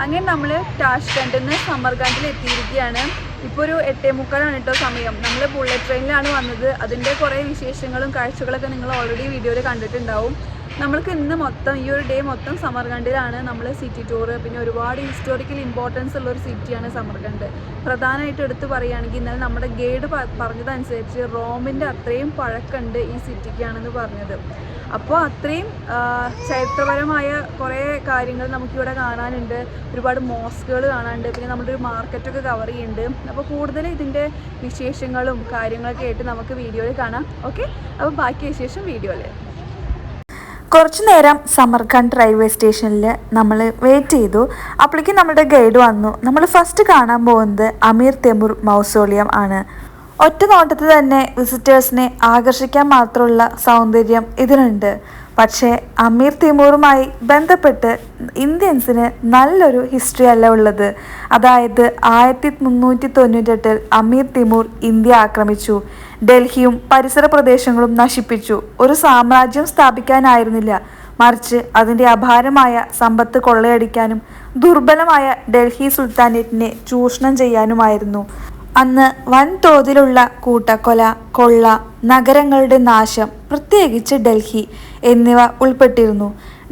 അങ്ങനെ നമ്മൾ ടാഷ്കണ്ടിൽ നിന്ന് സമർഖണ്ഡിൽ എത്തിയിരിക്കുകയാണ്. ഇപ്പോൾ ഒരു 8:45 കേട്ടോ സമയം. നമ്മൾ ബുള്ളറ്റ് ട്രെയിനിലാണ് വന്നത്. അതിൻ്റെ കുറേ വിശേഷങ്ങളും കാഴ്ചകളൊക്കെ നിങ്ങൾ ഓൾറെഡി വീഡിയോയിൽ കണ്ടിട്ടുണ്ടാവും. നമ്മൾക്ക് ഇന്ന് മൊത്തം ഈ ഒരു ഡേ മൊത്തം സമർഖണ്ഡിലാണ് നമ്മൾ സിറ്റി ടൂറ്. പിന്നെ ഒരുപാട് ഹിസ്റ്റോറിക്കൽ ഇമ്പോർട്ടൻസ് ഉള്ളൊരു സിറ്റിയാണ് സമർഖണ്ഡ്. പ്രധാനമായിട്ട് എടുത്ത് പറയുകയാണെങ്കിൽ ഇന്നലെ നമ്മുടെ ഗൈഡ് പറഞ്ഞതനുസരിച്ച് റോമിൻ്റെ അത്രയും പഴക്കമുണ്ട് ഈ സിറ്റിക്കാണെന്ന് പറഞ്ഞത്. അപ്പോൾ അത്രയും ചരിത്രപരമായ കുറേ കാര്യങ്ങൾ നമുക്കിവിടെ കാണാനുണ്ട്. ഒരുപാട് മോസ്കുകൾ കാണാനുണ്ട്. പിന്നെ നമ്മുടെ ഒരു മാർക്കറ്റൊക്കെ കവർ ചെയ്യുന്നുണ്ട്. അപ്പോൾ കൂടുതൽ ഇതിൻ്റെ വിശേഷങ്ങളും കാര്യങ്ങളൊക്കെ ആയിട്ട് നമുക്ക് വീഡിയോയിൽ കാണാം. ഓക്കെ, അപ്പോൾ ബാക്കി വിശേഷം വീഡിയോയിൽ. കുറച്ചു നേരം സമർഖണ്ഡ് റെയിൽവേ സ്റ്റേഷനിൽ നമ്മൾ വെയിറ്റ് ചെയ്തു. അപ്പോഴേക്കും നമ്മുടെ ഗൈഡ് വന്നു. നമ്മൾ ഫസ്റ്റ് കാണാൻ പോകുന്നത് അമീർ തെമൂർ മൗസോളിയം ആണ്. ഒറ്റ നോട്ടത്തിൽ തന്നെ വിസിറ്റേഴ്സിനെ ആകർഷിക്കാൻ മാത്രമുള്ള സൗന്ദര്യം ഇതിനുണ്ട്. പക്ഷേ അമീർ തിമൂറുമായി ബന്ധപ്പെട്ട് ഇന്ത്യൻസിന് നല്ലൊരു ഹിസ്റ്ററി അല്ല ഉള്ളത്. അതായത് 1398 അമീർ തിമൂർ ഇന്ത്യ ആക്രമിച്ചു. ഡൽഹിയും പരിസര പ്രദേശങ്ങളും നശിപ്പിച്ചു. ഒരു സാമ്രാജ്യം സ്ഥാപിക്കാനായിരുന്നില്ല, മറിച്ച് അതിൻ്റെ അപാരമായ സമ്പത്ത് കൊള്ളയടിക്കാനും ദുർബലമായ ഡൽഹി സുൽത്താനേറ്റിനെ ചൂഷണം ചെയ്യാനുമായിരുന്നു. അന്ന് വൻതോതിലുള്ള കൂട്ടക്കൊല, കൊള്ള, നഗരങ്ങളുടെ നാശം, പ്രത്യേകിച്ച് ഡൽഹി എന്നിവ ഉൾപ്പെട്ടിരുന്നു.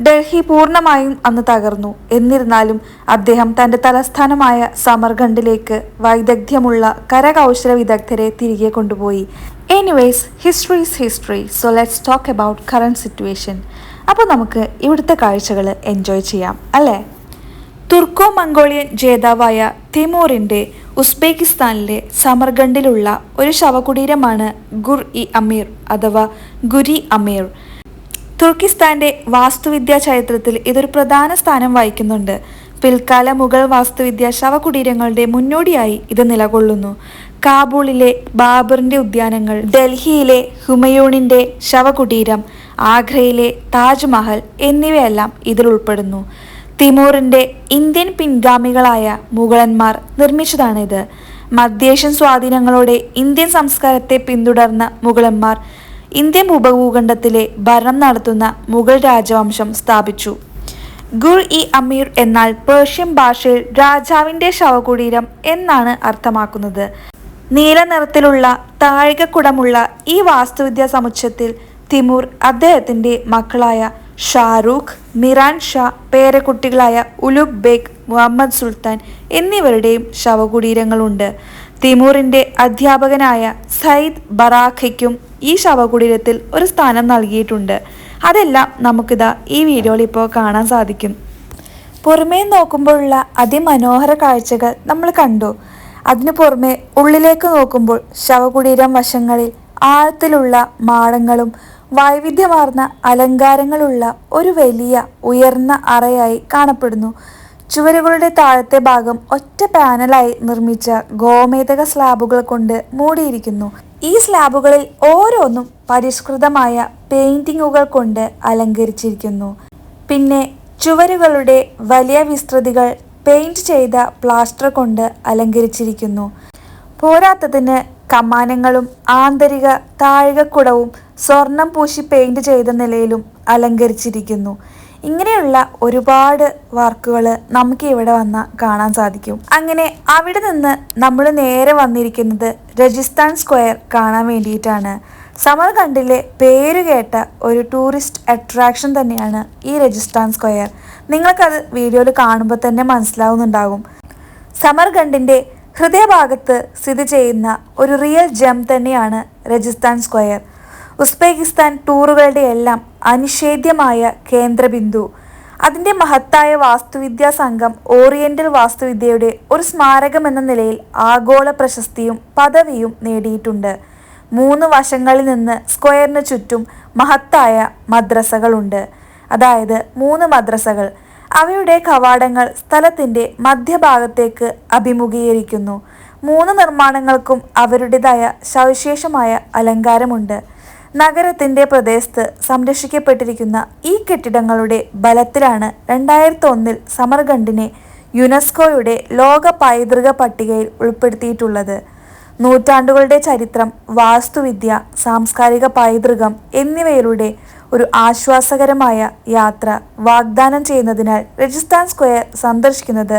ഡൽഹി പൂർണ്ണമായും അന്ന് തകർന്നു. എന്നിരുന്നാലും അദ്ദേഹം തൻ്റെ തലസ്ഥാനമായ സമർഖണ്ഡിലേക്ക് വൈദഗ്ധ്യമുള്ള കരകൗശല വിദഗ്ധരെ തിരികെ കൊണ്ടുപോയി. Anyways, history is history. So let's talk about current situation. അപ്പോൾ നമുക്ക് ഇവിടുത്തെ കാഴ്ചകൾ എൻജോയ് ചെയ്യാം അല്ലേ? തുർക്കോ മംഗോളിയൻ ജേതാവായ തിമൂറിൻ്റെ ഉസ്ബെക്കിസ്ഥാനിലെ സമർഖണ്ഡിലുള്ള ഒരു ശവകുടീരമാണ് ഗുർ-ഇ-അമീർ അഥവാ ഗുരി-അമീർ. തുർക്കിസ്ഥാൻ്റെ വാസ്തുവിദ്യാ ചരിത്രത്തിൽ ഇതൊരു പ്രധാന സ്ഥാനം വഹിക്കുന്നുണ്ട്. പിൽക്കാല മുഗൾ വാസ്തുവിദ്യ ശവകുടീരങ്ങളുടെ മുന്നോടിയായി ഇത് നിലകൊള്ളുന്നു. കാബൂളിലെ ബാബറിൻ്റെ ഉദ്യാനങ്ങൾ, ഡൽഹിയിലെ ഹുമയൂണിൻ്റെ ശവകുടീരം, ആഗ്രയിലെ താജ്മഹൽ എന്നിവയെല്ലാം ഇതിൽ ഉൾപ്പെടുന്നു. തിമൂറിൻ്റെ ഇന്ത്യൻ പിൻഗാമികളായ മുഗളന്മാർ നിർമ്മിച്ചതാണിത്. മധ്യേഷ്യൻ സ്വാധീനങ്ങളോടെ ഇന്ത്യൻ സംസ്കാരത്തെ പിന്തുടർന്ന മുഗളന്മാർ ഇന്ത്യൻ ഉപഭൂഖണ്ഡത്തിലെ ഭരണം നടത്തുന്ന മുഗൾ രാജവംശം സ്ഥാപിച്ചു. ഗുർ-ഇ-അമീർ എന്നാൽ പേർഷ്യൻ ഭാഷയിൽ രാജാവിൻ്റെ ശവകുടീരം എന്നാണ് അർത്ഥമാക്കുന്നത്. നീല നിറത്തിലുള്ള താഴികക്കുടമുള്ള ഈ വാസ്തുവിദ്യാ സമുച്ചയത്തിൽ തിമൂർ അദ്ദേഹത്തിൻ്റെ മക്കളായ ഷാരൂഖ്, മിറാൻ ഷാ, പേരക്കുട്ടികളായ ഉലുഗ് ബേഗ്, മുഹമ്മദ് സുൽത്താൻ എന്നിവരുടെയും ശവകുടീരങ്ങളുണ്ട്. തിമൂറിൻ്റെ അധ്യാപകനായ സയ്യിദ് ബറാഖയ്ക്കും ഈ ശവകുടീരത്തിൽ ഒരു സ്ഥാനം നൽകിയിട്ടുണ്ട്. അതെല്ലാം നമുക്കിതാ ഈ വീഡിയോയിൽ ഇപ്പോൾ കാണാൻ സാധിക്കും. പുറമേ നോക്കുമ്പോഴുള്ള അതിമനോഹര കാഴ്ചകൾ നമ്മൾ കണ്ടു. അതിനു പുറമെ ഉള്ളിലേക്ക് നോക്കുമ്പോൾ ശവകുടീരം വശങ്ങളിൽ ആഴത്തിലുള്ള മാടങ്ങളും വൈവിധ്യമാർന്ന അലങ്കാരങ്ങളുള്ള ഒരു വലിയ ഉയർന്ന അറയായി കാണപ്പെടുന്നു. ചുവരുകളുടെ താഴത്തെ ഭാഗം ഒറ്റ പാനലായി നിർമ്മിച്ച ഗോമേതക സ്ലാബുകൾ കൊണ്ട് മൂടിയിരിക്കുന്നു. ഈ സ്ലാബുകളിൽ ഓരോന്നും പരിഷ്കൃതമായ പെയിന്റിങ്ങുകൾ കൊണ്ട് അലങ്കരിച്ചിരിക്കുന്നു. പിന്നെ ചുവരുകളുടെ വലിയ വിസ്തൃതികൾ പെയിന്റ് ചെയ്ത പ്ലാസ്റ്റർ കൊണ്ട് അലങ്കരിച്ചിരിക്കുന്നു. പോരാത്തതിന് കമാനങ്ങളും ആന്തരിക താഴികക്കുടവും സ്വർണം പൂശി പെയിന്റ് ചെയ്ത നിലയിലും അലങ്കരിച്ചിരിക്കുന്നു. ഇങ്ങനെയുള്ള ഒരുപാട് വർക്കുകൾ നമുക്ക് ഇവിടെ വന്നാൽ കാണാൻ സാധിക്കും. അങ്ങനെ അവിടെ നിന്ന് നമ്മൾ നേരെ വന്നിരിക്കുന്നത് രജിസ്ഥാൻ സ്ക്വയർ കാണാൻ വേണ്ടിയിട്ടാണ്. സമർഖണ്ഡിലെ പേരുകേട്ട ഒരു ടൂറിസ്റ്റ് അട്രാക്ഷൻ തന്നെയാണ് ഈ രജിസ്ഥാൻ സ്ക്വയർ. നിങ്ങൾക്കത് വീഡിയോയിൽ കാണുമ്പോൾ തന്നെ മനസ്സിലാവുന്നുണ്ടാകും. സമർഖണ്ഡിൻ്റെ ഹൃദയഭാഗത്ത് സ്ഥിതി ചെയ്യുന്ന ഒരു റിയൽ ജെം തന്നെയാണ് രജിസ്ഥാൻ സ്ക്വയർ. ഉസ്ബെക്കിസ്ഥാൻ ടൂറുകളുടെ എല്ലാം അനിഷേധ്യമായ കേന്ദ്രബിന്ദു. അതിൻ്റെ മഹത്തായ വാസ്തുവിദ്യാ സംഘം ഓറിയന്റൽ വാസ്തുവിദ്യയുടെ ഒരു സ്മാരകം എന്ന നിലയിൽ ആഗോള പ്രശസ്തിയും പദവിയും നേടിയിട്ടുണ്ട്. 3 വശങ്ങളിൽ നിന്ന് സ്ക്വയറിന് ചുറ്റും മഹത്തായ മദ്രസകളുണ്ട്. അതായത് 3 മദ്രസകൾ. അവയുടെ കവാടങ്ങൾ സ്ഥലത്തിൻ്റെ മധ്യഭാഗത്തേക്ക് അഭിമുഖീകരിക്കുന്നു. 3 നിർമ്മാണങ്ങൾക്കും അവരുടേതായ സവിശേഷമായ അലങ്കാരമുണ്ട്. നഗരത്തിൻ്റെ പ്രദേശത്ത് സംരക്ഷിക്കപ്പെട്ടിരിക്കുന്ന ഈ കെട്ടിടങ്ങളുടെ ബലത്തിലാണ് 2001 സമർഖണ്ഡിനെ യുനെസ്കോയുടെ ലോക പൈതൃക പട്ടികയിൽ ഉൾപ്പെടുത്തിയിട്ടുള്ളത്. നൂറ്റാണ്ടുകളുടെ ചരിത്രം, വാസ്തുവിദ്യ, സാംസ്കാരിക പൈതൃകം എന്നിവയിലൂടെ ഒരു ആശ്വാസകരമായ യാത്ര വാഗ്ദാനം ചെയ്യുന്നതിനാൽ രജിസ്ഥാൻ സ്ക്വയർ സന്ദർശിക്കുന്നത്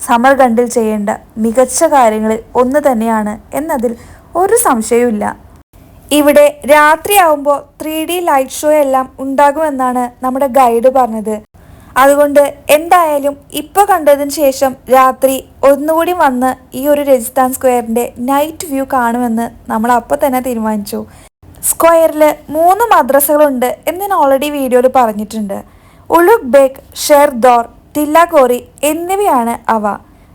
സമർഖണ്ഡിൽ ചെയ്യേണ്ട മികച്ച കാര്യങ്ങളിൽ ഒന്ന് തന്നെയാണ് എന്നതിൽ ഒരു സംശയവുമില്ല. ഇവിടെ രാത്രിയാവുമ്പോൾ 3D ലൈറ്റ് ഷോ എല്ലാം ഉണ്ടാകുമെന്നാണ് നമ്മുടെ ഗൈഡ് പറഞ്ഞത്. അതുകൊണ്ട് എന്തായാലും ഇപ്പോൾ കണ്ടതിന് ശേഷം രാത്രി ഒന്നുകൂടി വന്ന് ഈ ഒരു രജിസ്ഥാൻ സ്ക്വയറിൻ്റെ നൈറ്റ് വ്യൂ കാണുമെന്ന് നമ്മൾ അപ്പോൾ തന്നെ തീരുമാനിച്ചു. സ്ക്വയറിൽ 3 മദ്രസകളുണ്ട് എന്ന് ഞാൻ ഓൾറെഡി വീഡിയോയിൽ പറഞ്ഞിട്ടുണ്ട്. ഉലുഗ് ബേഗ്, ഷെർദോർ, ടില്ലാകോറി എന്നിവയാണ് അവ.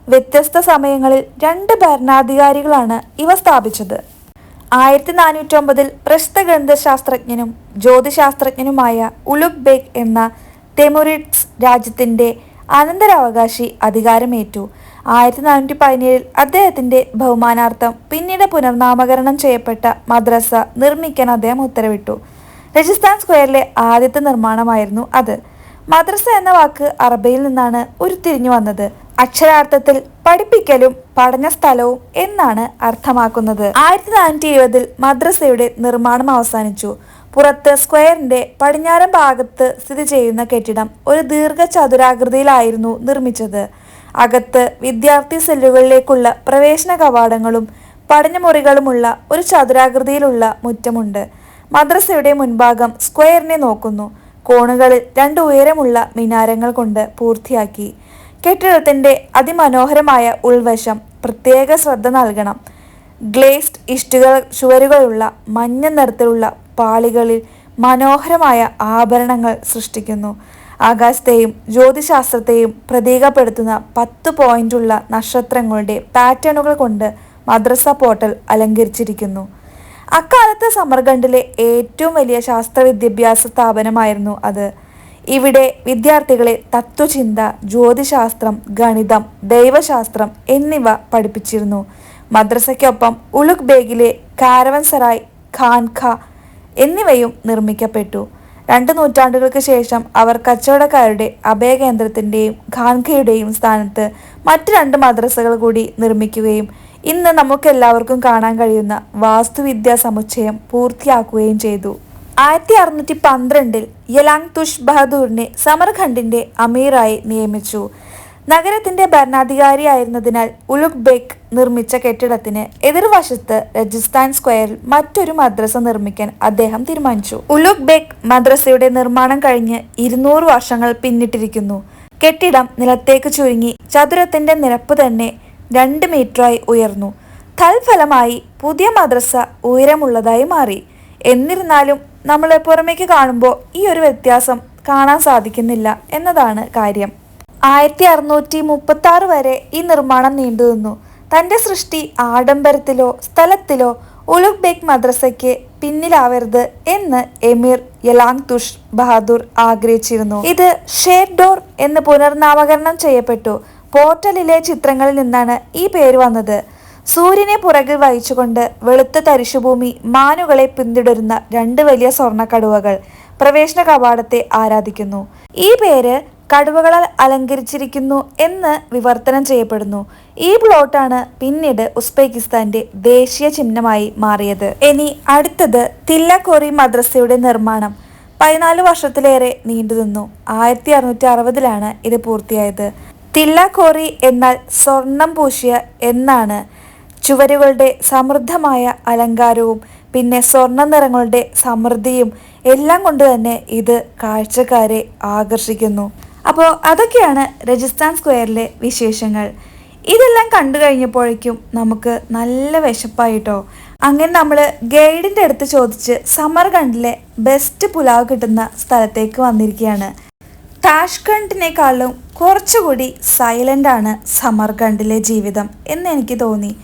വ്യത്യസ്ത സമയങ്ങളിൽ 2 ഭരണാധികാരികളാണ് ഇവ സ്ഥാപിച്ചത്. 1409 പ്രശസ്ത ഗണിതശാസ്ത്രജ്ഞനും ജ്യോതിശാസ്ത്രജ്ഞനുമായ ഉലുഗ് ബേഗ് എന്ന തെമുരിഡ്സ് രാജ്യത്തിൻ്റെ അനന്തരാവകാശി അധികാരമേറ്റു. 1417 അദ്ദേഹത്തിൻ്റെ ബഹുമാനാർത്ഥം പിന്നീട് പുനർനാമകരണം ചെയ്യപ്പെട്ട മദ്രസ നിർമ്മിക്കാൻ അദ്ദേഹം ഉത്തരവിട്ടു. രജിസ്ഥാൻ സ്ക്വയറിലെ ആദ്യത്തെ നിർമ്മാണമായിരുന്നു അത്. മദ്രസ എന്ന വാക്ക് അറബിയിൽ നിന്നാണ് ഉരുത്തിരിഞ്ഞു വന്നത്. അക്ഷരാർത്ഥത്തിൽ പഠിപ്പിക്കലും പഠന സ്ഥലവും എന്നാണ് അർത്ഥമാക്കുന്നത്. 1420 മദ്രസയുടെ നിർമ്മാണം അവസാനിച്ചു. പുറത്ത് സ്ക്വയറിന്റെ പടിഞ്ഞാറൻ ഭാഗത്ത് സ്ഥിതി ചെയ്യുന്ന കെട്ടിടം ഒരു ദീർഘചതുരാകൃതിയിലായിരുന്നു നിർമ്മിച്ചത്. അകത്ത് വിദ്യാർത്ഥി സെല്ലുകളിലേക്കുള്ള പ്രവേശന കവാടങ്ങളും പഠനമുറികളുമുള്ള ഒരു ചതുരാകൃതിയിലുള്ള മുറ്റമുണ്ട്. മദ്രസയുടെ മുൻഭാഗം സ്ക്വയറിനെ നോക്കുന്നു. കോണുകളിൽ 2 ഉയരമുള്ള മിനാരങ്ങൾ കൊണ്ട് പൂർത്തിയാക്കി. കെട്ടിടത്തിന്റെ അതിമനോഹരമായ ഉൾവശം പ്രത്യേക ശ്രദ്ധ നൽകണം. ഗ്ലേസ്ഡ് ഇഷ്ടിക ചുവരുകളുള്ള മഞ്ഞ നിറത്തിലുള്ള പാളികളിൽ മനോഹരമായ ആഭരണങ്ങൾ സൃഷ്ടിക്കുന്നു. ആകാശത്തെയും ജ്യോതിശാസ്ത്രത്തെയും പ്രതീകപ്പെടുത്തുന്ന 10 പോയിന്റുള്ള നക്ഷത്രങ്ങളുടെ പാറ്റേണുകൾ കൊണ്ട് മദ്രസ പോർട്ടൽ അലങ്കരിച്ചിരിക്കുന്നു. അക്കാലത്ത് സമർഖണ്ഡിലെ ഏറ്റവും വലിയ ശാസ്ത്ര വിദ്യാഭ്യാസ സ്ഥാപനമായിരുന്നു അത്. ഇവിടെ വിദ്യാർത്ഥികളെ തത്വചിന്ത, ജ്യോതിശാസ്ത്രം, ഗണിതം, ദൈവശാസ്ത്രം എന്നിവ പഠിപ്പിച്ചിരുന്നു. മദ്രസയ്ക്കൊപ്പം ഉലുഗ് ബേഗിലെ കാരവൻസറായ്, ഖാൻഖ എന്നിവയും നിർമ്മിക്കപ്പെട്ടു. 2 നൂറ്റാണ്ടുകൾക്ക് ശേഷം അവർ കച്ചവടക്കാരുടെ അഭയകേന്ദ്രത്തിൻ്റെയും ഖാൻഖയുടെയും സ്ഥാനത്ത് മറ്റ് 2 മദ്രസകൾ കൂടി നിർമ്മിക്കുകയും ഇന്ന് നമുക്കെല്ലാവർക്കും കാണാൻ കഴിയുന്ന വാസ്തുവിദ്യാ സമുച്ചയം പൂർത്തിയാക്കുകയും ചെയ്തു. 1612 യലാങ് തുഷ് ബഹദൂറിനെ സമർഖണ്ഡിന്റെ അമീറായി നിയമിച്ചു. നഗരത്തിന്റെ ഭരണാധികാരിയായിരുന്നതിനാൽ ഉലുഗ് ബേഗ് നിർമ്മിച്ച കെട്ടിടത്തിന് എതിർവശത്ത് രജിസ്ഥാൻ സ്ക്വയറിൽ മറ്റൊരു മദ്രസ നിർമ്മിക്കാൻ അദ്ദേഹം തീരുമാനിച്ചു. ഉലുഗ് ബേഗ് മദ്രസയുടെ നിർമ്മാണം കഴിഞ്ഞ് 200 വർഷങ്ങൾ പിന്നിട്ടിരിക്കുന്നു. കെട്ടിടം നിലത്തേക്ക് ചുരുങ്ങി ചതുരത്തിന്റെ നിരപ്പ് തന്നെ 2 മീറ്ററായി ഉയർന്നു. തൽഫലമായി പുതിയ മദ്രസ ഉയരമുള്ളതായി മാറി. എന്നിരുന്നാലും നമ്മൾ പുറമേക്ക് കാണുമ്പോൾ ഈ ഒരു വ്യത്യാസം കാണാൻ സാധിക്കുന്നില്ല എന്നതാണ് കാര്യം. 1636 വരെ ഈ നിർമ്മാണം നീണ്ടുനിന്നു. തൻ്റെ സൃഷ്ടി ആഡംബരത്തിലോ സ്ഥലത്തിലോ ഉലുഗ് ബേഗ് മദ്രസയ്ക്ക് പിന്നിലാവരുത് എന്ന് എമീർ യലാങ് തുഷ് ബഹാദൂർ ആഗ്രഹിച്ചിരുന്നു. ഇത് ഷേർഡോർ എന്ന് പുനർനാമകരണം ചെയ്യപ്പെട്ടു. പോർട്ടലിലെ ചിത്രങ്ങളിൽ നിന്നാണ് ഈ പേര് വന്നത്. സൂര്യനെ പുറകിൽ വഹിച്ചുകൊണ്ട് വെളുത്ത തരിശുഭൂമി മാനുകളെ പിന്തുടരുന്ന 2 വലിയ സ്വർണ്ണക്കടുവകൾ പ്രവേശന കവാടത്തെ ആരാധിക്കുന്നു. ഈ പേര് കടുവകളാൽ അലങ്കരിച്ചിരിക്കുന്നു എന്ന് വിവർത്തനം ചെയ്യപ്പെടുന്നു. ഈ പ്ലോട്ടാണ് പിന്നീട് ഉസ്ബെക്കിസ്ഥാന്റെ ദേശീയ ചിഹ്നമായി മാറിയത്. ഇനി അടുത്തത് തില്ലക്കോറി മദ്രസയുടെ നിർമ്മാണം 14 വർഷത്തിലേറെ നീണ്ടുനിന്നു. 1660 ഇത് പൂർത്തിയായത്. തില്ലക്കോറി എന്നാൽ സ്വർണം പൂശിയ എന്നാണ്. ചുവരുകളുടെ സമൃദ്ധമായ അലങ്കാരവും പിന്നെ സ്വർണ്ണ നിറങ്ങളുടെ സമൃദ്ധിയും എല്ലാം കൊണ്ട് തന്നെ ഇത് കാഴ്ചക്കാരെ ആകർഷിക്കുന്നു. അപ്പോൾ അതൊക്കെയാണ് രജിസ്ഥാൻ സ്ക്വയറിലെ വിശേഷങ്ങൾ. ഇതെല്ലാം കണ്ടു കഴിഞ്ഞപ്പോഴേക്കും നമുക്ക് നല്ല വിശപ്പായിട്ടോ. അങ്ങനെ നമ്മൾ ഗൈഡിൻ്റെ അടുത്ത് ചോദിച്ച് സമർഖണ്ഡിലെ ബെസ്റ്റ് പുലാവ് കിട്ടുന്ന സ്ഥലത്തേക്ക് വന്നിരിക്കുകയാണ്. താഷ്കണ്ടിനേക്കാളും കുറച്ചുകൂടി സൈലൻ്റാണ് സമർഖണ്ഡിലെ ജീവിതം എന്ന് എനിക്ക് തോന്നി.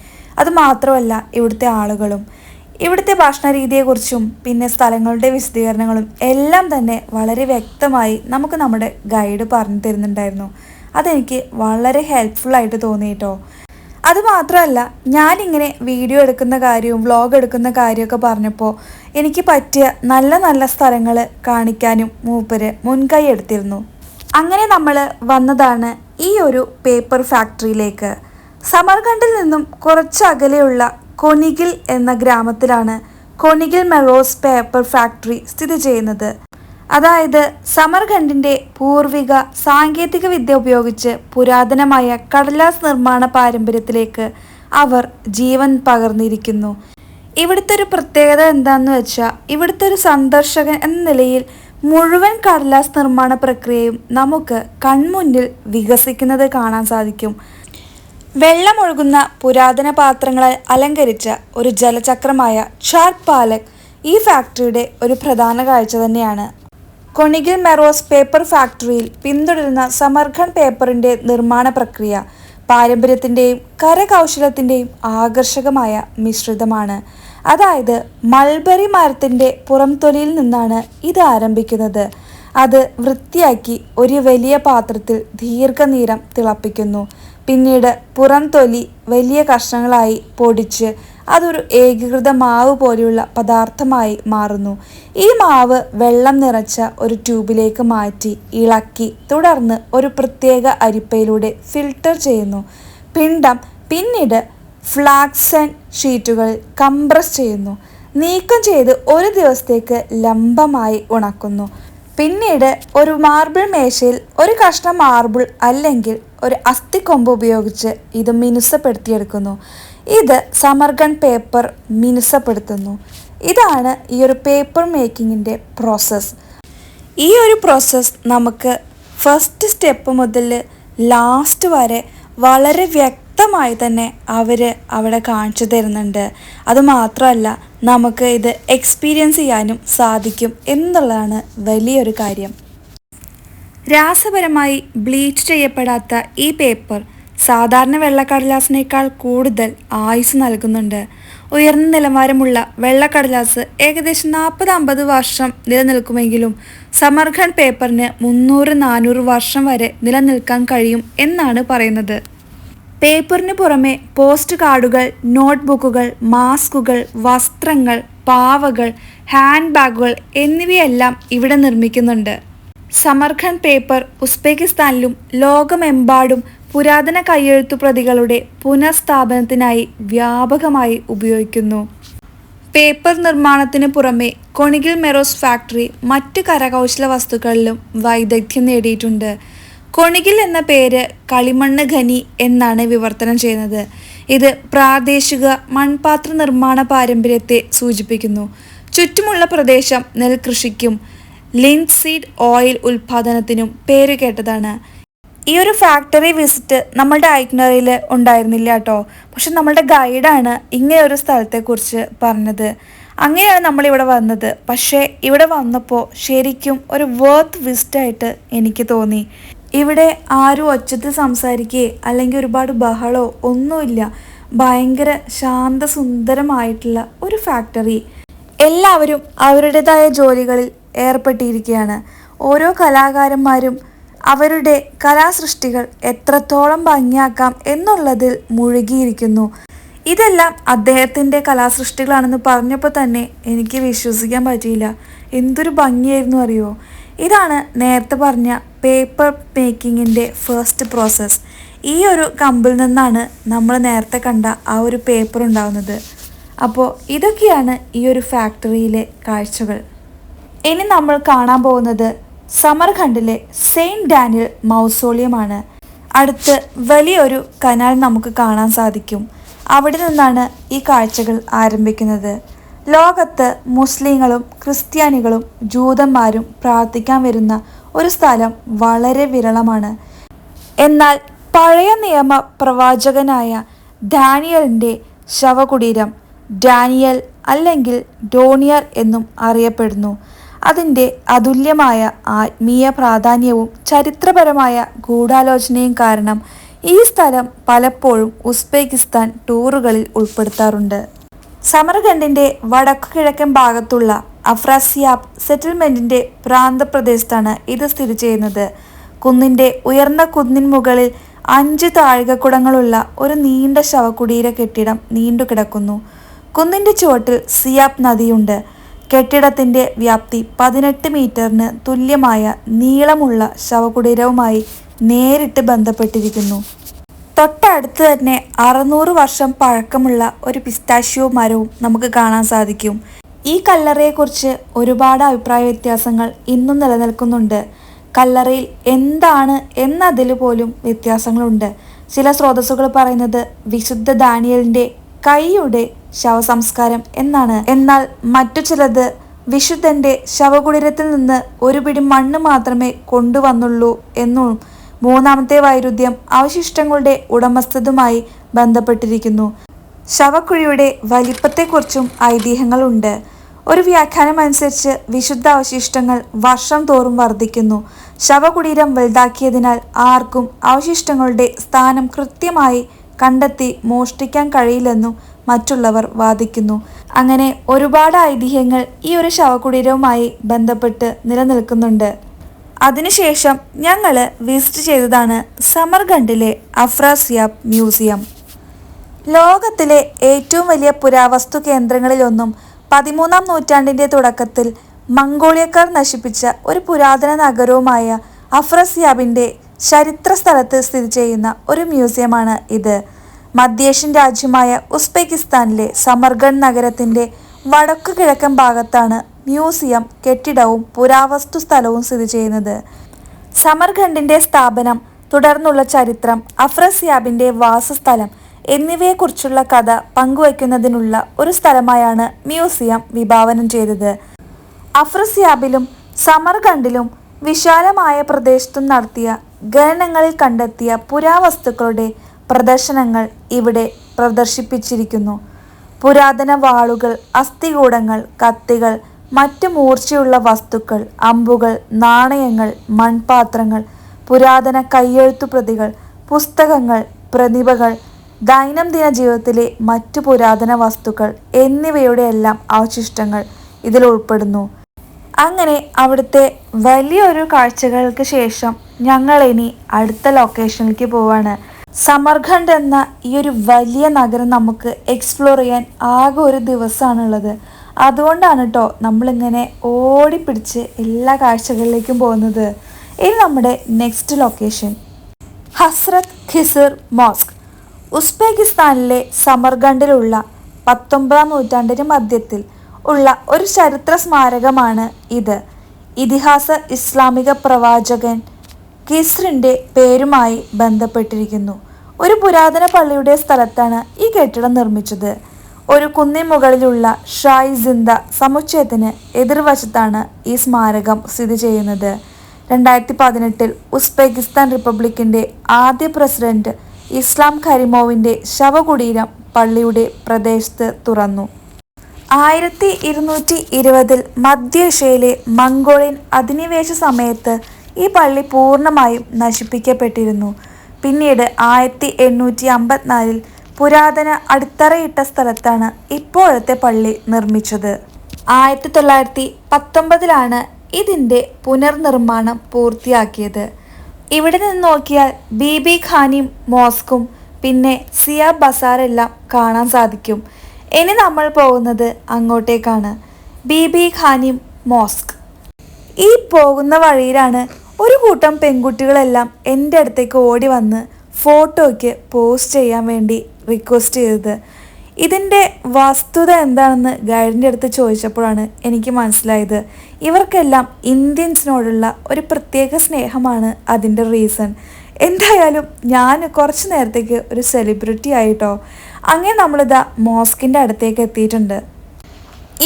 അതുമാത്രമല്ല ഇവിടുത്തെ ആളുകളും ഇവിടുത്തെ ഭക്ഷണ രീതിയെക്കുറിച്ചും പിന്നെ സ്ഥലങ്ങളുടെ വിശദീകരണങ്ങളും എല്ലാം തന്നെ വളരെ വ്യക്തമായി നമുക്ക് നമ്മുടെ ഗൈഡ് പറഞ്ഞു തരുന്നുണ്ടായിരുന്നു. അതെനിക്ക് വളരെ ഹെൽപ്ഫുള്ളായിട്ട് തോന്നി കേട്ടോ. അതുമാത്രമല്ല ഞാനിങ്ങനെ വീഡിയോ എടുക്കുന്ന കാര്യവും വ്ളോഗ് എടുക്കുന്ന കാര്യമൊക്കെ പറഞ്ഞപ്പോൾ എനിക്ക് പറ്റിയ നല്ല നല്ല സ്ഥലങ്ങൾ കാണിക്കാനും മൂപ്പര് മുൻകൈ എടുത്തിരുന്നു. അങ്ങനെ നമ്മൾ വന്നതാണ് ഈ ഒരു പേപ്പർ ഫാക്ടറിയിലേക്ക്. സമർഖണ്ഡിൽ നിന്നും കുറച്ച് അകലെയുള്ള കൊണിഗിൽ എന്ന ഗ്രാമത്തിലാണ് കൊണിഗിൽ മെറോസ് പേപ്പർ ഫാക്ടറി സ്ഥിതി ചെയ്യുന്നത്. അതായത് സമർഖണ്ഡിൻ്റെ പൂർവിക സാങ്കേതിക വിദ്യ ഉപയോഗിച്ച് പുരാതനമായ കടലാസ് നിർമ്മാണ പാരമ്പര്യത്തിലേക്ക് അവർ ജീവൻ പകർന്നിരിക്കുന്നു. ഇവിടുത്തെ ഒരു പ്രത്യേകത എന്താണെന്ന് വെച്ചാൽ ഇവിടുത്തെ ഒരു സന്ദർശകൻ എന്ന നിലയിൽ മുഴുവൻ കടലാസ് നിർമ്മാണ പ്രക്രിയയും നമുക്ക് കൺമുന്നിൽ വികസിക്കുന്നത് കാണാൻ സാധിക്കും. വെള്ളമൊഴുകുന്ന പുരാതന പാത്രങ്ങളാൽ അലങ്കരിച്ച ഒരു ജലചക്രമായ ചാർട്ട് പാലക് ഈ ഫാക്ടറിയുടെ ഒരു പ്രധാന കാഴ്ച തന്നെയാണ്. കൊണിഗിൽ മെറോസ് പേപ്പർ ഫാക്ടറിയിൽ പിന്തുടരുന്ന സമർഖണ്ഡ് പേപ്പറിൻ്റെ നിർമ്മാണ പ്രക്രിയ പാരമ്പര്യത്തിൻ്റെയും കരകൗശലത്തിൻ്റെയും ആകർഷകമായ മിശ്രിതമാണ്. അതായത് മൾബറി മരത്തിൻ്റെ പുറംതൊലിയിൽ നിന്നാണ് ഇത് ആരംഭിക്കുന്നത്. അത് വൃത്തിയാക്കി ഒരു വലിയ പാത്രത്തിൽ ദീർഘനേരം തിളപ്പിക്കുന്നു. പിന്നീട് പുറംതൊലി വലിയ കഷ്ണങ്ങളായി പൊടിച്ച് അതൊരു ഏകീകൃത മാവ് പോലെയുള്ള പദാർത്ഥമായി മാറുന്നു. ഈ മാവ് വെള്ളം നിറച്ച ഒരു ട്യൂബിലേക്ക് മാറ്റി ഇളക്കി തുടർന്ന് ഒരു പ്രത്യേക അരിപ്പയിലൂടെ ഫിൽട്ടർ ചെയ്യുന്നു. പിണ്ഡം പിന്നീട് ഫ്ലാക്സൺ ഷീറ്റുകളിൽ കംപ്രസ് ചെയ്യുന്നു. നീക്കം ചെയ്ത് ഒരു ദിവസത്തേക്ക് ലംബമായി ഉണക്കുന്നു. പിന്നീട് ഒരു മാർബിൾ മേശയിൽ ഒരു കഷ്ണം മാർബിൾ അല്ലെങ്കിൽ ഒരു അസ്ഥിക്കൊമ്പ് ഉപയോഗിച്ച് ഇത് മിനുസപ്പെടുത്തിയെടുക്കുന്നു. ഇത് സമർഖണ്ഡ് പേപ്പർ മിനുസപ്പെടുത്തുന്നു. ഇതാണ് ഈ ഒരു പേപ്പർ മേക്കിങ്ങിൻ്റെ പ്രോസസ്സ്. ഈ ഒരു പ്രോസസ്സ് നമുക്ക് ഫസ്റ്റ് സ്റ്റെപ്പ് മുതൽ ലാസ്റ്റ് വരെ വളരെ വ്യക്തമായി തന്നെ അവർ അവിടെ കാണിച്ചു തരുന്നുണ്ട്. അതുമാത്രമല്ല നമുക്ക് ഇത് എക്സ്പീരിയൻസ് ചെയ്യാനും സാധിക്കും എന്നുള്ളതാണ് വലിയൊരു കാര്യം. രാസപരമായി ബ്ലീച്ച് ചെയ്യപ്പെടാത്ത ഈ പേപ്പർ സാധാരണ വെള്ളക്കടലാസിനേക്കാൾ കൂടുതൽ ആയുസ് നൽകുന്നുണ്ട്. ഉയർന്ന നിലവാരമുള്ള വെള്ളക്കടലാസ് ഏകദേശം 40-50 വർഷം നിലനിൽക്കുമെങ്കിലും സമർഖണ്ഡ് പേപ്പറിന് 300-400 വർഷം വരെ നിലനിൽക്കാൻ കഴിയും എന്നാണ് പറയുന്നത്. പേപ്പറിന് പുറമെ പോസ്റ്റ് കാർഡുകൾ, നോട്ട്ബുക്കുകൾ, മാസ്കുകൾ, വസ്ത്രങ്ങൾ, പാവകൾ, ഹാൻഡ് ബാഗുകൾ എന്നിവയെല്ലാം ഇവിടെ നിർമ്മിക്കുന്നുണ്ട്. സമർഖണ്ഡ് പേപ്പർ ഉസ്ബെക്കിസ്ഥാനിലും ലോകമെമ്പാടും പുരാതന കയ്യെഴുത്തു പ്രതികളുടെ പുനഃസ്ഥാപനത്തിനായി വ്യാപകമായി ഉപയോഗിക്കുന്നു. പേപ്പർ നിർമ്മാണത്തിന് പുറമെ കൊണിഗിൽ മെറോസ് ഫാക്ടറി മറ്റ് കരകൗശല വസ്തുക്കളിലും വൈദഗ്ധ്യം നേടിയിട്ടുണ്ട്. കൊണിഗിൽ എന്ന പേര് കളിമണ്ണ് ഖനി എന്നാണ് വിവർത്തനം ചെയ്യുന്നത്. ഇത് പ്രാദേശിക മൺപാത്ര നിർമ്മാണ പാരമ്പര്യത്തെ സൂചിപ്പിക്കുന്നു. ചുറ്റുമുള്ള പ്രദേശം നെൽകൃഷിക്കും ലിൻസീഡ് ഓയിൽ ഉൽപ്പാദനത്തിനും പേരുകേട്ടതാണ്. ഈ ഒരു ഫാക്ടറി വിസിറ്റ് നമ്മളുടെ ഐറ്റിനറിയിൽ ഉണ്ടായിരുന്നില്ല കേട്ടോ. പക്ഷെ നമ്മളുടെ ഗൈഡാണ് ഇങ്ങനെ ഒരു സ്ഥലത്തെക്കുറിച്ച് പറഞ്ഞത്. അങ്ങനെയാണ് നമ്മളിവിടെ വന്നത്. പക്ഷേ ഇവിടെ വന്നപ്പോൾ ശരിക്കും ഒരു വർത്ത് വിസിറ്റായിട്ട് എനിക്ക് തോന്നി. ഇവിടെ ആരും ഒച്ചത്തിൽ സംസാരിക്കുകയോ അല്ലെങ്കിൽ ഒരുപാട് ബഹളോ ഒന്നുമില്ല. ഭയങ്കര ശാന്തസുന്ദരമായിട്ടുള്ള ഒരു ഫാക്ടറി. എല്ലാവരും അവരുടേതായ ജോലികളിൽ ഏർപ്പെട്ടിരിക്കുകയാണ്. ഓരോ കലാകാരന്മാരും അവരുടെ കലാസൃഷ്ടികൾ എത്രത്തോളം ഭംഗിയാക്കാം എന്നുള്ളതിൽ മുഴുകിയിരിക്കുന്നു. ഇതെല്ലാം അദ്ദേഹത്തിൻ്റെ കലാസൃഷ്ടികളാണെന്ന് പറഞ്ഞപ്പോൾ തന്നെ എനിക്ക് വിശ്വസിക്കാൻ പറ്റിയില്ല. എന്തൊരു ഭംഗിയായിരുന്നു അറിയോ. ഇതാണ് നേരത്തെ പറഞ്ഞ പേപ്പർ മേക്കിങ്ങിൻ്റെ ഫസ്റ്റ് പ്രോസസ്സ്. ഈ ഒരു കമ്പിൽ നിന്നാണ് നമ്മൾ നേരത്തെ കണ്ട ആ ഒരു പേപ്പർ ഉണ്ടാകുന്നത്. അപ്പോൾ ഇതൊക്കെയാണ് ഈ ഒരു ഫാക്ടറിയിലെ കാഴ്ചകൾ. ഇനി നമ്മൾ കാണാൻ പോകുന്നത് സമർഖണ്ഡിലെ സെയിൻറ്റ് ഡാനിയൽ മൗസോളിയമാണ്. അടുത്ത് വലിയൊരു കനാൽ നമുക്ക് കാണാൻ സാധിക്കും. അവിടെ നിന്നാണ് ഈ കാഴ്ചകൾ ആരംഭിക്കുന്നത്. ലോകത്ത് മുസ്ലിങ്ങളും ക്രിസ്ത്യാനികളും ജൂതന്മാരും പ്രാർത്ഥിക്കാൻ വരുന്ന ഒരു സ്ഥലം വളരെ വിരളമാണ്. എന്നാൽ പഴയ നിയമ പ്രവാചകനായ ഡാനിയലിൻ്റെ ശവകുടീരം ഡാനിയൽ അല്ലെങ്കിൽ ഡോണിയർ എന്നും അറിയപ്പെടുന്നു. അതിൻ്റെ അതുല്യമായ ആത്മീയ പ്രാധാന്യവും ചരിത്രപരമായ ഗൂഢാലോചനയും കാരണം ഈ സ്ഥലം പലപ്പോഴും ഉസ്ബെക്കിസ്ഥാൻ ടൂറുകളിൽ ഉൾപ്പെടുത്താറുണ്ട്. സമർഖണ്ഡിൻ്റെ വടക്കു കിഴക്കൻ ഭാഗത്തുള്ള അഫ്രാസിയാബ് സെറ്റിൽമെൻറ്റിൻ്റെ പ്രാന്തപ്രദേശത്താണ് ഇത് സ്ഥിതി ചെയ്യുന്നത്. കുന്നിൻ്റെ ഉയർന്ന കുന്നിൻ മുകളിൽ 5 താഴികക്കുടങ്ങളുള്ള ഒരു നീണ്ട ശവകുടീര കെട്ടിടം നീണ്ടുകിടക്കുന്നു. കുന്നിൻ്റെ ചുവട്ടിൽ സിയാബ് നദിയുണ്ട്. കെട്ടിടത്തിൻ്റെ വ്യാപ്തി 18 മീറ്ററിന് തുല്യമായ നീളമുള്ള ശവകുടീരവുമായി നേരിട്ട് ബന്ധപ്പെട്ടിരിക്കുന്നു. തൊട്ടടുത്ത് തന്നെ 600 വർഷം പഴക്കമുള്ള ഒരു പിസ്താഷ്യോ മരവും നമുക്ക് കാണാൻ സാധിക്കും. ഈ കല്ലറയെക്കുറിച്ച് ഒരുപാട് അഭിപ്രായ വ്യത്യാസങ്ങൾ ഇന്നും നിലനിൽക്കുന്നുണ്ട്. കല്ലറയിൽ എന്താണ് എന്നതിൽ പോലും വ്യത്യാസങ്ങളുണ്ട്. ചില സ്രോതസ്സുകൾ പറയുന്നത് വിശുദ്ധ ദാനിയേലിൻ്റെ കൈയുടെ ശവസംസ്കാരം എന്നാണ്. എന്നാൽ മറ്റു ചിലത് വിശുദ്ധൻ്റെ ശവകുടീരത്തിൽ നിന്ന് ഒരു പിടി മണ്ണ് മാത്രമേ കൊണ്ടുവന്നുള്ളൂ എന്നും. മൂന്നാമത്തെ വൈരുദ്ധ്യം അവശിഷ്ടങ്ങളുടെ ഉടമസ്ഥതുമായി ബന്ധപ്പെട്ടിരിക്കുന്നു. ശവക്കുഴിയുടെ വലിപ്പത്തെക്കുറിച്ചും ഐതിഹ്യങ്ങളുണ്ട്. ഒരു വ്യാഖ്യാനം അനുസരിച്ച് വിശുദ്ധ അവശിഷ്ടങ്ങൾ വർഷം തോറും വർദ്ധിക്കുന്നു. ശവകുടീരം വലുതാക്കിയതിനാൽ ആർക്കും അവശിഷ്ടങ്ങളുടെ സ്ഥാനം കൃത്യമായി കണ്ടെത്തി മോഷ്ടിക്കാൻ കഴിയില്ലെന്നും മറ്റുള്ളവർ വാദിക്കുന്നു. അങ്ങനെ ഒരുപാട് ഐതിഹ്യങ്ങൾ ഈ ഒരു ശവകുടീരവുമായി ബന്ധപ്പെട്ട് നിലനിൽക്കുന്നുണ്ട്. അതിനുശേഷം ഞങ്ങൾ വിസിറ്റ് ചെയ്തതാണ് സമർഖണ്ഡിലെ അഫ്രാസിയാബ് മ്യൂസിയം. ലോകത്തിലെ ഏറ്റവും വലിയ പുരാവസ്തു കേന്ദ്രങ്ങളിലൊന്നും 13-ാം നൂറ്റാണ്ടിൻ്റെ തുടക്കത്തിൽ മംഗോളിയക്കാർ നശിപ്പിച്ച ഒരു പുരാതന നഗരവുമായ അഫ്രസിയാബിൻ്റെ ചരിത്ര സ്ഥലത്ത് സ്ഥിതി ചെയ്യുന്ന ഒരു മ്യൂസിയമാണ് ഇത്. മധ്യേഷ്യൻ രാജ്യമായ ഉസ്ബെക്കിസ്ഥാനിലെ സമർഖണ്ഡ് നഗരത്തിൻ്റെ വടക്കു കിഴക്കൻ ഭാഗത്താണ് മ്യൂസിയം കെട്ടിടവും പുരാവസ്തു സ്ഥലവും സ്ഥിതി ചെയ്യുന്നത്. സമർഖണ്ഡിൻ്റെ സ്ഥാപനം, തുടർന്നുള്ള ചരിത്രം, അഫ്രസിയാബിൻ്റെ വാസസ്ഥലം എന്നിവയെക്കുറിച്ചുള്ള കഥ പങ്കുവയ്ക്കുന്നതിനുള്ള ഒരു സ്ഥലമായാണ് മ്യൂസിയം വിഭാവനം ചെയ്തത്. അഫ്രസിയാബിലും സമർഖണ്ഡിലും വിശാലമായ പ്രദേശത്തും നടത്തിയ ഖനനങ്ങളിൽ കണ്ടെത്തിയ പുരാവസ്തുക്കളുടെ പ്രദർശനങ്ങൾ ഇവിടെ പ്രദർശിപ്പിച്ചിരിക്കുന്നു. പുരാതന വാളുകൾ, അസ്ഥികൂടങ്ങൾ, കത്തികൾ, മറ്റു മൂർച്ചയുള്ള വസ്തുക്കൾ, അമ്പുകൾ, നാണയങ്ങൾ, മൺപാത്രങ്ങൾ, പുരാതന കയ്യെഴുത്തു പ്രതികൾ, പുസ്തകങ്ങൾ, പ്രതിഭകൾ, ദൈനംദിന ജീവിതത്തിലെ മറ്റു പുരാതന വസ്തുക്കൾ എന്നിവയുടെ എല്ലാം അവശിഷ്ടങ്ങൾ ഇതിൽ ഉൾപ്പെടുന്നു. അങ്ങനെ അവിടുത്തെ വലിയൊരു കാഴ്ചകൾക്ക് ശേഷം ഞങ്ങൾ ഇനി അടുത്ത ലൊക്കേഷനിലേക്ക് പോവാണ്. സമർഖണ്ഡ് എന്ന ഈ ഒരു വലിയ നഗരം നമുക്ക് എക്സ്പ്ലോർ ചെയ്യാൻ ആകെ ഒരു ദിവസമാണുള്ളത്. അതുകൊണ്ടാണ് കേട്ടോ നമ്മളിങ്ങനെ ഓടിപ്പിടിച്ച് എല്ലാ കാഴ്ചകളിലേക്കും പോകുന്നത്. ഇനി നമ്മുടെ നെക്സ്റ്റ് ലൊക്കേഷൻ ഹസ്രത്ത് ഖിസിർ മോസ്ക്. ഉസ്ബെക്കിസ്ഥാനിലെ സമർഖണ്ഡിലുള്ള 19-ാം നൂറ്റാണ്ടിന് മധ്യത്തിൽ ഉള്ള ഒരു ചരിത്ര സ്മാരകമാണ് ഇത്. ഇതിഹാസ ഇസ്ലാമിക പ്രവാചകൻ ഖിസ്റിൻ്റെ പേരുമായി ബന്ധപ്പെട്ടിരിക്കുന്നു. ഒരു പുരാതന പള്ളിയുടെ സ്ഥലത്താണ് ഈ കെട്ടിടം നിർമ്മിച്ചത്. ഒരു കുന്നിൻ മുകളിലുള്ള ഷായ് സിന്ദ സമുച്ചയത്തിന് എതിർവശത്താണ് ഈ സ്മാരകം സ്ഥിതി ചെയ്യുന്നത്. 2018 ഉസ്ബെക്കിസ്ഥാൻ റിപ്പബ്ലിക്കിൻ്റെ ആദ്യ പ്രസിഡന്റ് ഇസ്ലാം കരിമോവിൻ്റെ ശവകുടീരം പള്ളിയുടെ പ്രദേശത്ത് തുറന്നു. 1220 മധ്യേഷ്യയിലെ മംഗോളിയൻ അധിനിവേശ സമയത്ത് ഈ പള്ളി പൂർണ്ണമായും നശിപ്പിക്കപ്പെട്ടിരുന്നു. പിന്നീട് 1854 പുരാതന അടിത്തറയിട്ട സ്ഥലത്താണ് ഇപ്പോഴത്തെ പള്ളി നിർമ്മിച്ചത്. 1919 ഇതിൻ്റെ പുനർനിർമ്മാണം പൂർത്തിയാക്കിയത്. ഇവിടെ നിന്ന് നോക്കിയാൽ ബീബി ഖാനി മോസ്കും പിന്നെ സിയ ബസാറെല്ലാം കാണാൻ സാധിക്കും. ഇനി നമ്മൾ പോകുന്നത് അങ്ങോട്ടേക്കാണ്, ബീബി ഖാനി മോസ്ക്. ഈ പോകുന്ന വഴിയിലാണ് ഒരു കൂട്ടം പെൺകുട്ടികളെല്ലാം എൻ്റെ അടുത്തേക്ക് ഓടി വന്ന് ഫോട്ടോയ്ക്ക് പോസ്റ്റ് ചെയ്യാൻ വേണ്ടി റിക്വസ്റ്റ് ചെയ്തത്. ഇതിൻ്റെ വസ്തുത എന്താണെന്ന് ഗൈഡിൻ്റെ അടുത്ത് ചോദിച്ചപ്പോഴാണ് എനിക്ക് മനസ്സിലായത്. ഇവർക്കെല്ലാം ഇന്ത്യൻസിനോടുള്ള ഒരു പ്രത്യേക സ്നേഹമാണ് അതിൻ്റെ റീസൺ. എന്തായാലും ഞാൻ കുറച്ച് നേരത്തേക്ക് ഒരു സെലിബ്രിറ്റി ആയിട്ടോ. അങ്ങനെ നമ്മളിതാ മോസ്കിൻ്റെ അടുത്തേക്ക് എത്തിയിട്ടുണ്ട്.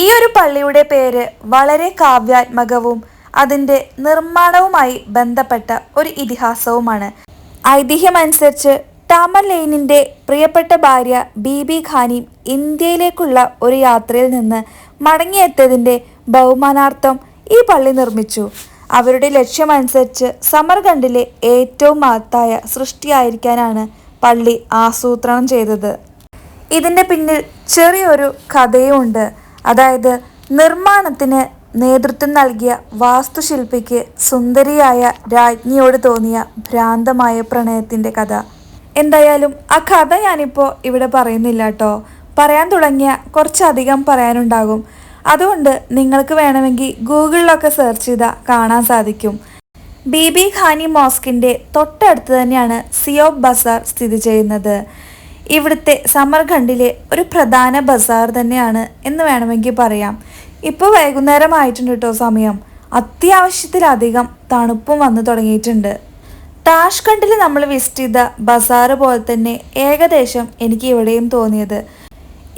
ഈ ഒരു പള്ളിയുടെ പേര് വളരെ കാവ്യാത്മകവും അതിൻ്റെ നിർമ്മാണവുമായി ബന്ധപ്പെട്ട ഒരു ഇതിഹാസവുമാണ്. ഐതിഹ്യമനുസരിച്ച് ടാമർലെയിനിൻ്റെ പ്രിയപ്പെട്ട ഭാര്യ ബീബി ഖാനി ഇന്ത്യയിലേക്കുള്ള ഒരു യാത്രയിൽ നിന്ന് മടങ്ങിയെത്തിയതിൻ്റെ ബഹുമാനാർത്ഥം ഈ പള്ളി നിർമ്മിച്ചു. അവരുടെ ലക്ഷ്യമനുസരിച്ച് സമർഖണ്ഡിലെ ഏറ്റവും മഹത്തായ സൃഷ്ടിയായിരിക്കാനാണ് പള്ളി ആസൂത്രണം ചെയ്തത്. ഇതിൻ്റെ പിന്നിൽ ചെറിയൊരു കഥയുമുണ്ട്. അതായത് നിർമ്മാണത്തിന് നേതൃത്വം നൽകിയ വാസ്തുശില്പിക്ക് സുന്ദരിയായ രാജ്ഞിയോട് തോന്നിയ ഭ്രാന്തമായ പ്രണയത്തിൻ്റെ കഥ. എന്തായാലും ആ കഥ ഞാനിപ്പോൾ ഇവിടെ പറയുന്നില്ല കേട്ടോ. പറയാൻ തുടങ്ങിയ കുറച്ചധികം പറയാനുണ്ടാകും. അതുകൊണ്ട് നിങ്ങൾക്ക് വേണമെങ്കിൽ ഗൂഗിളിലൊക്കെ സെർച്ച് ചെയ്താൽ കാണാൻ സാധിക്കും. ബീബി ഖാനി മോസ്കിൻ്റെ തൊട്ടടുത്ത് തന്നെയാണ് സിയോബ് ബസാർ സ്ഥിതി ചെയ്യുന്നത്. ഇവിടുത്തെ സമർഖണ്ഡിലെ ഒരു പ്രധാന ബസാർ തന്നെയാണ് എന്ന് വേണമെങ്കിൽ പറയാം. ഇപ്പോൾ വൈകുന്നേരമായിട്ടുണ്ട് കേട്ടോ സമയം. അത്യാവശ്യത്തിലധികം തണുപ്പും വന്നു തുടങ്ങിയിട്ടുണ്ട്. താഷ്കണ്ടിൽ നമ്മൾ വിസിറ്റ് ചെയ്ത ബസാറ് പോലെ തന്നെ ഏകദേശം എനിക്ക് ഇവിടെയും തോന്നിയത്.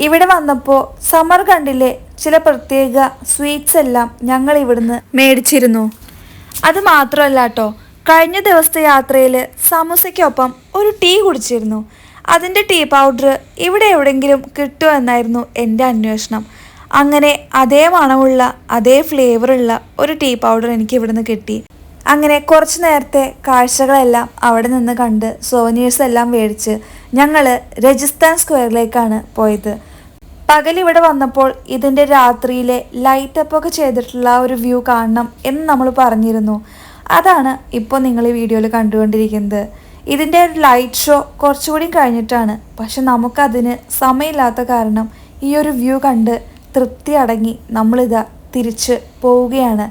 ഇവിടെ വന്നപ്പോൾ സമർഖണ്ഡിലെ ചില പ്രത്യേക സ്വീറ്റ്സ് എല്ലാം ഞങ്ങൾ ഇവിടുന്ന് മേടിച്ചിരുന്നു. അത് മാത്രമല്ല കേട്ടോ, കഴിഞ്ഞ ദിവസത്തെ യാത്രയിൽ സമൂസയ്ക്കൊപ്പം ഒരു ടീ കുടിച്ചിരുന്നു. അതിൻ്റെ ടീ പൗഡർ ഇവിടെ എവിടെയെങ്കിലും കിട്ടുമോ എന്നായിരുന്നു എൻ്റെ അന്വേഷണം. അങ്ങനെ അതേ മണമുള്ള അതേ ഫ്ലേവറുള്ള ഒരു ടീ പൗഡർ എനിക്ക് ഇവിടുന്ന് കിട്ടി. അങ്ങനെ കുറച്ച് നേരത്തെ കാഴ്ചകളെല്ലാം അവിടെ നിന്ന് കണ്ട് സോവനീഴ്സ് എല്ലാം മേടിച്ച് ഞങ്ങൾ രജിസ്ഥാൻ സ്ക്വയറിലേക്കാണ് പോയത്. പകലിവിടെ വന്നപ്പോൾ ഇതിൻ്റെ രാത്രിയിലെ ലൈറ്റപ്പൊക്കെ ചെയ്തിട്ടുള്ള ഒരു വ്യൂ കാണണം എന്ന് നമ്മൾ പറഞ്ഞിരുന്നു. അതാണ് ഇപ്പോൾ നിങ്ങൾ ഈ വീഡിയോയിൽ കണ്ടുകൊണ്ടിരിക്കുന്നത്. ഇതിൻ്റെ ഒരു ലൈറ്റ് ഷോ കുറച്ചുകൂടി കഴിഞ്ഞിട്ടാണ്. പക്ഷെ നമുക്കതിന് സമയമില്ലാത്ത കാരണം ഈ ഒരു വ്യൂ കണ്ട് തൃപ്തി അടങ്ങി നമ്മളിതാ തിരിച്ച് പോവുകയാണ്.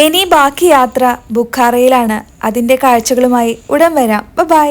ഇനി ബാക്കി യാത്ര ബുഖാറയിലാണ്. അതിൻ്റെ കാഴ്ചകളുമായി ഉടൻ വരാം. ബൈ.